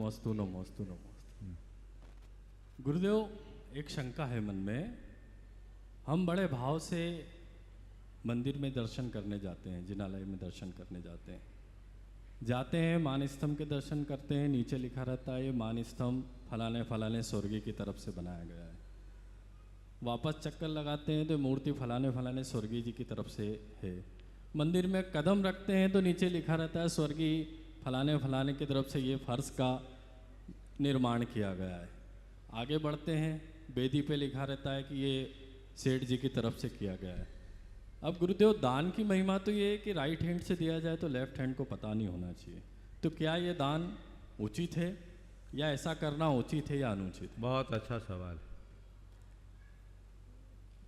नमोस्तु नमोस्तु नमोस्तु। गुरुदेव, एक शंका है मन में। हम बड़े भाव से मंदिर में दर्शन करने जाते हैं, जिनालय में दर्शन करने जाते हैं, मान स्तंभ के दर्शन करते हैं। नीचे लिखा रहता है ये मान स्तंभ फलाने फलाने स्वर्गीय की तरफ से बनाया गया है। वापस चक्कर लगाते हैं तो मूर्ति फलाने फलाने स्वर्गीय जी की तरफ से है। मंदिर में कदम रखते हैं तो नीचे लिखा रहता है स्वर्गीय फलाने फलाने की तरफ से ये फर्श का निर्माण किया गया है। आगे बढ़ते हैं, वेदी पे लिखा रहता है कि ये सेठ जी की तरफ से किया गया है। अब गुरुदेव, दान की महिमा तो ये है कि राइट हैंड से दिया जाए तो लेफ्ट हैंड को पता नहीं होना चाहिए। तो क्या ये दान उचित है या ऐसा करना उचित है या अनुचित? बहुत अच्छा सवाल।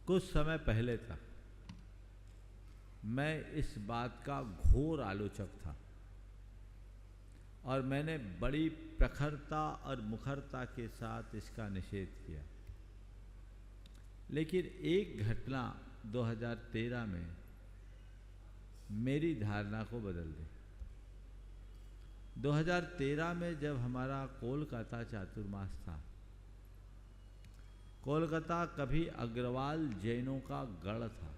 कुछ समय पहले तक मैं इस बात का घोर आलोचक था और मैंने बड़ी प्रखरता और मुखरता के साथ इसका निषेध किया। लेकिन एक घटना 2013 में मेरी धारणा को बदल दी। 2013 में जब हमारा कोलकाता चातुर्मास था, कोलकाता कभी अग्रवाल जैनों का गढ़ था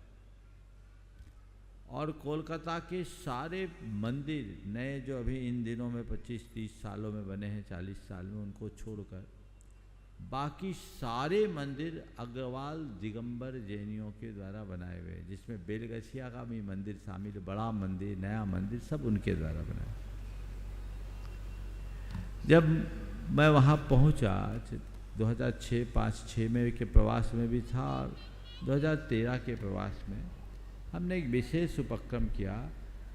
और कोलकाता के सारे मंदिर नए जो अभी इन दिनों में 25-30 सालों में बने हैं, 40 साल में, उनको छोड़कर बाकी सारे मंदिर अग्रवाल दिगंबर जैनियों के द्वारा बनाए हुए, जिसमें बेलगछिया का भी मंदिर शामिल, बड़ा मंदिर, नया मंदिर, सब उनके द्वारा बनाए। जब मैं वहाँ पहुँचा 2006-5-6 में के प्रवास में भी था और 2013 के प्रवास में हमने एक विशेष उपक्रम किया,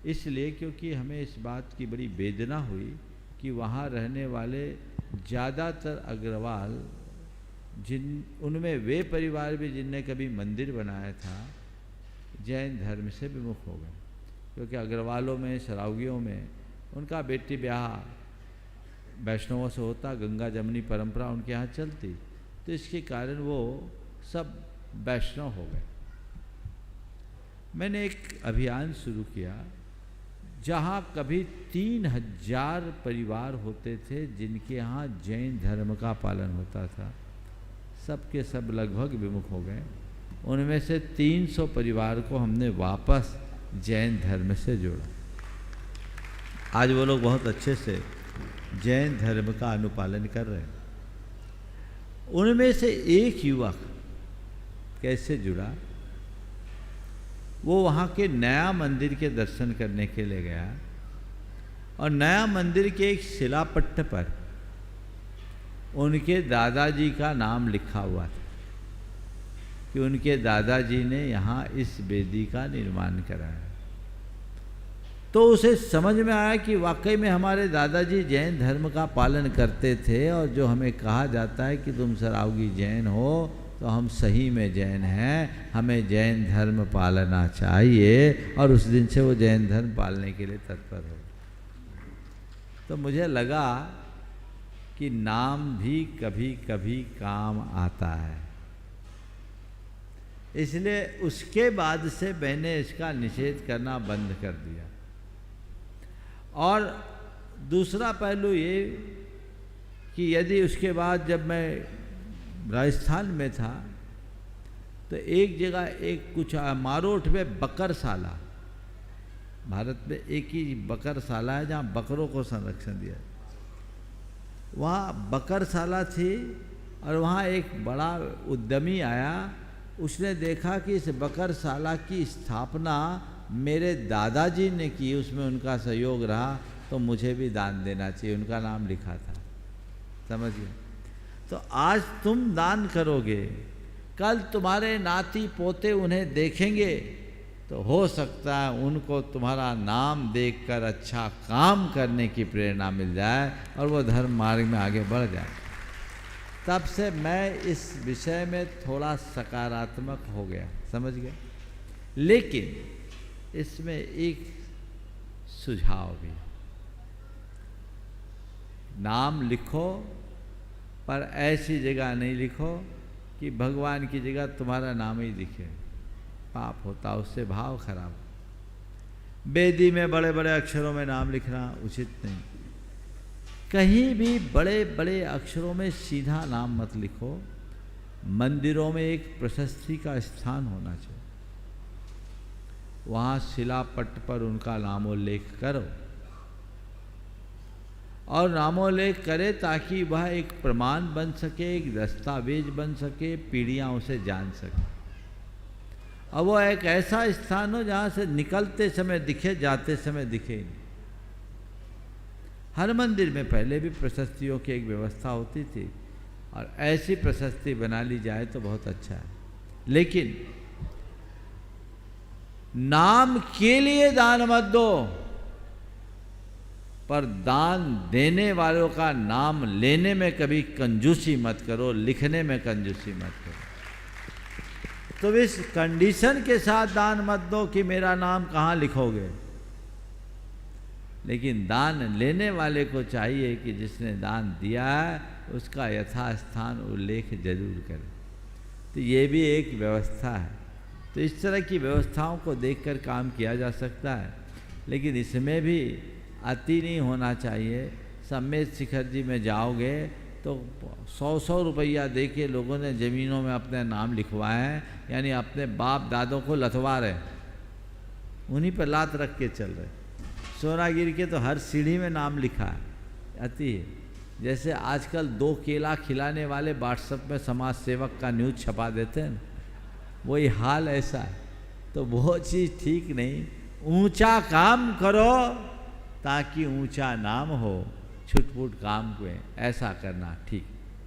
इसलिए क्योंकि हमें इस बात की बड़ी वेदना हुई कि वहाँ रहने वाले ज़्यादातर अग्रवाल, उनमें वे परिवार भी जिनने कभी मंदिर बनाया था, जैन धर्म से विमुख हो गए। क्योंकि अग्रवालों में, सरावगियों में उनका बेटी ब्याह वैष्णवों से होता, गंगा जमनी परंपरा उनके यहाँ चलती, तो इसके कारण वो सब वैष्णव हो गए। मैंने एक अभियान शुरू किया जहाँ कभी 3000 परिवार होते थे जिनके यहाँ जैन धर्म का पालन होता था, सब के सब लगभग विमुख हो गए। उनमें से 300 परिवार को हमने वापस जैन धर्म से जोड़ा। आज वो लोग बहुत अच्छे से जैन धर्म का अनुपालन कर रहे हैं। उनमें से एक युवक कैसे जुड़ा, वो वहाँ के नया मंदिर के दर्शन करने के लिए गया और नया मंदिर के एक शिलापट्ट पर उनके दादाजी का नाम लिखा हुआ था कि उनके दादाजी ने यहाँ इस वेदी का निर्माण कराया। तो उसे समझ में आया कि वाकई में हमारे दादाजी जैन धर्म का पालन करते थे और जो हमें कहा जाता है कि तुम सरावगी जैन हो, तो हम सही में जैन हैं, हमें जैन धर्म पालना चाहिए। और उस दिन से वो जैन धर्म पालने के लिए तत्पर हो। तो मुझे लगा कि नाम भी कभी कभी काम आता है, इसलिए उसके बाद से मैंने इसका निषेध करना बंद कर दिया। और दूसरा पहलू ये कि यदि उसके बाद जब मैं राजस्थान में था तो एक जगह एक कुछ मारोठ में बकरशाला, भारत में एक ही बकरशाला है जहाँ बकरों को संरक्षण दिया, वहाँ बकरशाला थी और वहाँ एक बड़ा उद्यमी आया। उसने देखा कि इस बकरशाला की स्थापना मेरे दादाजी ने की, उसमें उनका सहयोग रहा, तो मुझे भी दान देना चाहिए। उनका नाम लिखा था, समझिए। तो आज तुम दान करोगे, कल तुम्हारे नाती पोते उन्हें देखेंगे, तो हो सकता है उनको तुम्हारा नाम देखकर अच्छा काम करने की प्रेरणा मिल जाए और वो धर्म मार्ग में आगे बढ़ जाए। तब से मैं इस विषय में थोड़ा सकारात्मक हो गया, समझ गए। लेकिन इसमें एक सुझाव भी, नाम लिखो पर ऐसी जगह नहीं लिखो कि भगवान की जगह तुम्हारा नाम ही दिखे, पाप होता, उससे भाव खराब। वेदी में बड़े बड़े अक्षरों में नाम लिखना उचित नहीं। कहीं भी बड़े बड़े अक्षरों में सीधा नाम मत लिखो। मंदिरों में एक प्रशस्ति का स्थान होना चाहिए, वहाँ शिलापट्ट पर उनका नामोल्लेख करो और नामोल्लेख करे ताकि वह एक प्रमाण बन सके, एक दस्तावेज बन सके, पीढ़ियाँ उसे जान सके। और वो एक ऐसा स्थान हो जहाँ से निकलते समय दिखे, जाते समय दिखे ही नहीं। हर मंदिर में पहले भी प्रशस्तियों की एक व्यवस्था होती थी और ऐसी प्रशस्ति बना ली जाए तो बहुत अच्छा है। लेकिन नाम के लिए दान मत दो, पर दान देने वालों का नाम लेने में कभी कंजूसी मत करो, लिखने में कंजूसी मत करो। तो इस कंडीशन के साथ दान मत दो कि मेरा नाम कहाँ लिखोगे, लेकिन दान लेने वाले को चाहिए कि जिसने दान दिया है उसका यथास्थान उल्लेख जरूर करे। तो ये भी एक व्यवस्था है। तो इस तरह की व्यवस्थाओं को देखकर काम किया जा सकता है, लेकिन इसमें भी अति नहीं होना चाहिए। सम्मेद शिखर जी में जाओगे तो 100-100 रुपया दे के लोगों ने ज़मीनों में अपने नाम लिखवाए हैं, यानी अपने बाप दादों को लथवा रहे, उन्हीं पर लात रख के चल रहे। सोनागिरी के तो हर सीढ़ी में नाम लिखा है, अति है। जैसे आजकल 2 केला खिलाने वाले व्हाट्सएप में समाज सेवक का न्यूज़ छपा देते हैं, वही हाल ऐसा है। तो वो चीज़ ठीक नहीं। ऊंचा काम करो ताकि ऊंचा नाम हो, छुटपुट काम को ऐसा करना ठीक।